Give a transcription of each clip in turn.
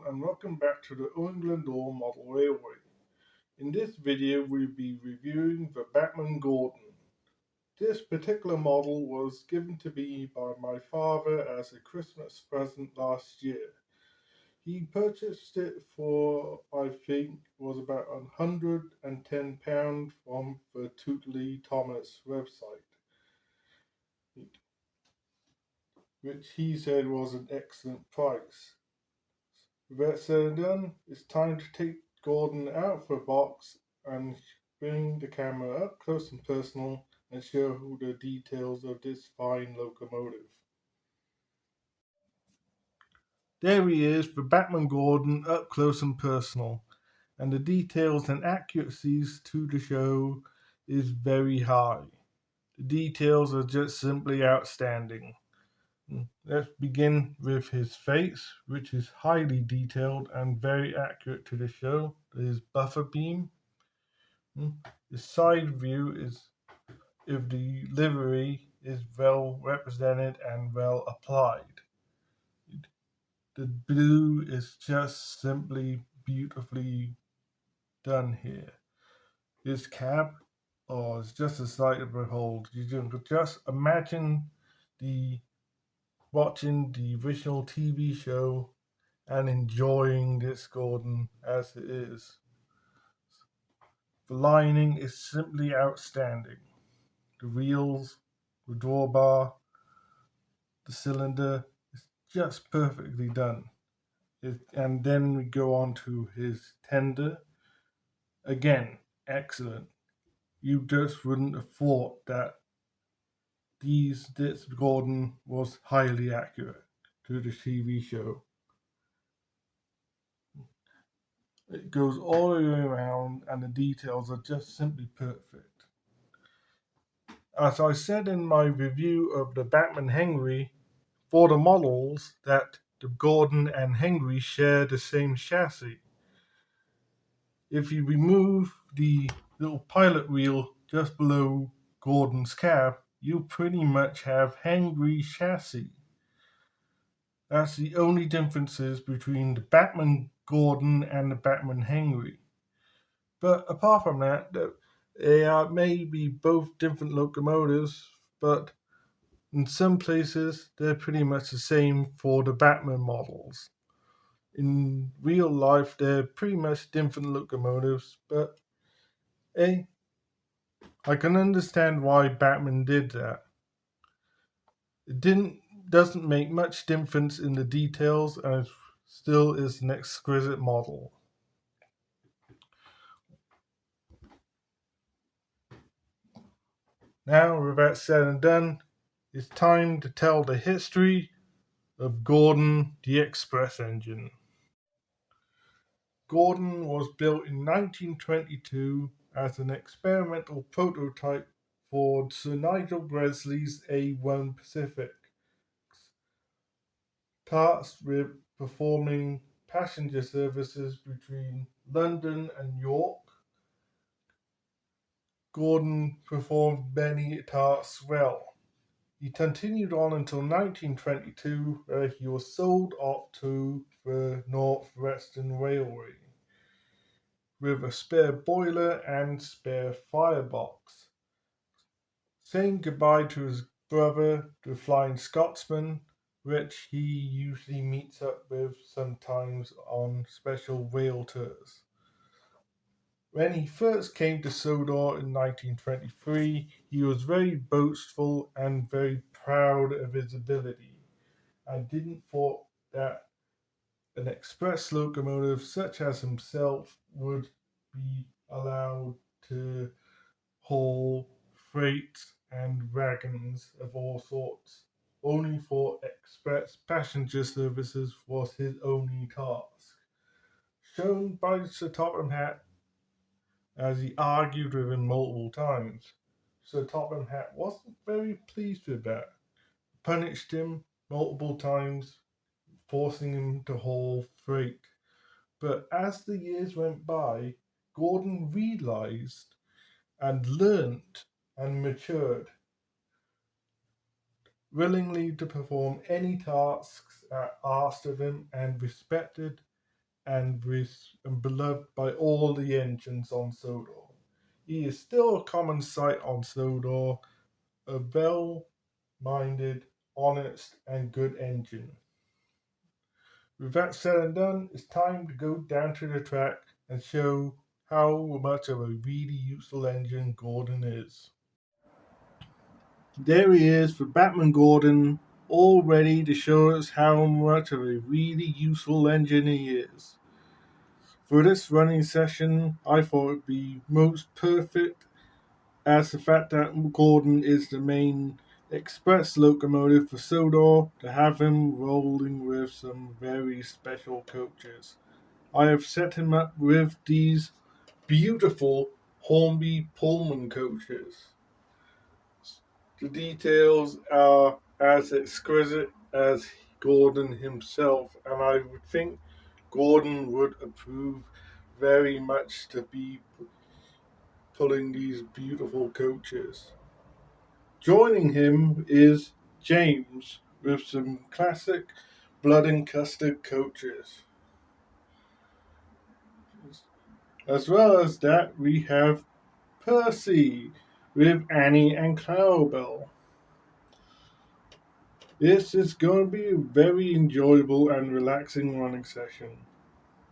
Hello and welcome back to the England Door Model Railway. In this video we'll be reviewing the Bachmann Gordon. This particular model was given to me by my father as a Christmas present last year. He purchased it for, I think, was about £110 from the Tootley Thomas website, which he said was an excellent price. With that said and done, it's time to take Gordon out of the box and bring the camera up close and personal and show the details of this fine locomotive. There he is, the Bachmann Gordon up close and personal, and the details and accuracies to the show is very high. The details are just simply outstanding. Let's begin with his face, which is highly detailed and very accurate to the show. His buffer beam. The side view is if the livery is well represented and well applied. The blue is just simply beautifully done here. His cab, is just a sight to behold. You can just imagine watching the original TV show and enjoying this Gordon as it is. The lining is simply outstanding. The wheels, the drawbar, the cylinder is just perfectly done. And then we go on to his tender. Again, excellent. You just wouldn't have thought that this Gordon was highly accurate to the TV show. It goes all the way around and the details are just simply perfect. As I said in my review of the Bachmann Henry, for the models that the Gordon and Henry share the same chassis. If you remove the little pilot wheel just below Gordon's cab, you pretty much have Henry chassis. That's the only differences between the Bachmann Gordon and the Bachmann Henry. But apart from that, they are maybe both different locomotives, but in some places they're pretty much the same for the Bachmann models. In real life, they're pretty much different locomotives, but I can understand why Bachmann did that. It doesn't make much difference in the details, and it still is an exquisite model. Now, with that said and done, it's time to tell the history of Gordon the Express engine. Gordon was built in 1922 as an experimental prototype for Sir Nigel Bresley's A1 Pacific, tasked with performing passenger services between London and York. Gordon performed many tasks well. He continued on until 1922, where he was sold off to the North Western Railway with a spare boiler and spare firebox. Saying goodbye to his brother, the Flying Scotsman, which he usually meets up with sometimes on special rail tours. When he first came to Sodor in 1923, he was very boastful and very proud of his ability, and didn't thought that an express locomotive such as himself would be allowed to haul freight and wagons of all sorts. Only for express passenger services was his only task. Shown by Sir Topham Hatt, as he argued with him multiple times. Sir Topham Hatt wasn't very pleased with that, punished him multiple times, forcing him to haul freight. But as the years went by, Gordon realized and learnt and matured, willingly to perform any tasks asked of him and respected and beloved by all the engines on Sodor. He is still a common sight on Sodor, a well minded, honest, and good engine. With that said and done, it's time to go down to the track and show how much of a really useful engine Gordon is. There he is for Bachmann Gordon, all ready to show us how much of a really useful engine he is. For this running session, I thought it would be most perfect as the fact that Gordon is the main express locomotive for Sodor to have him rolling with some very special coaches. I have set him up with these beautiful Hornby Pullman coaches. The details are as exquisite as Gordon himself, and I would think Gordon would approve very much to be pulling these beautiful coaches. Joining him is James with some classic blood and custard coaches. As well as that, we have Percy with Annie and Clarabelle. This is going to be a very enjoyable and relaxing running session.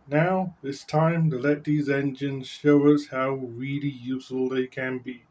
Now it's time to let these engines show us how really useful they can be.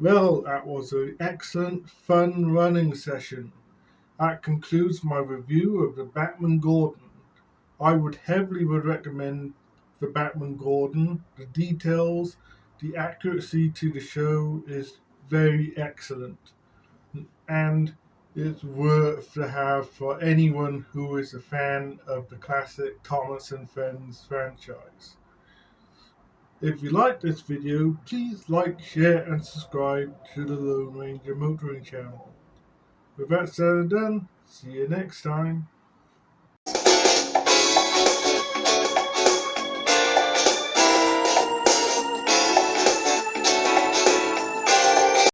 Well, that was an excellent, fun running session. That concludes my review of the Bachmann Gordon. I would heavily recommend the Bachmann Gordon. The details, the accuracy to the show is very excellent, and it's worth to have for anyone who is a fan of the classic Thomas and Friends franchise. If you like this video, please like, share, and subscribe to the Lone Ranger Motoring channel. With that said and done, see you next time.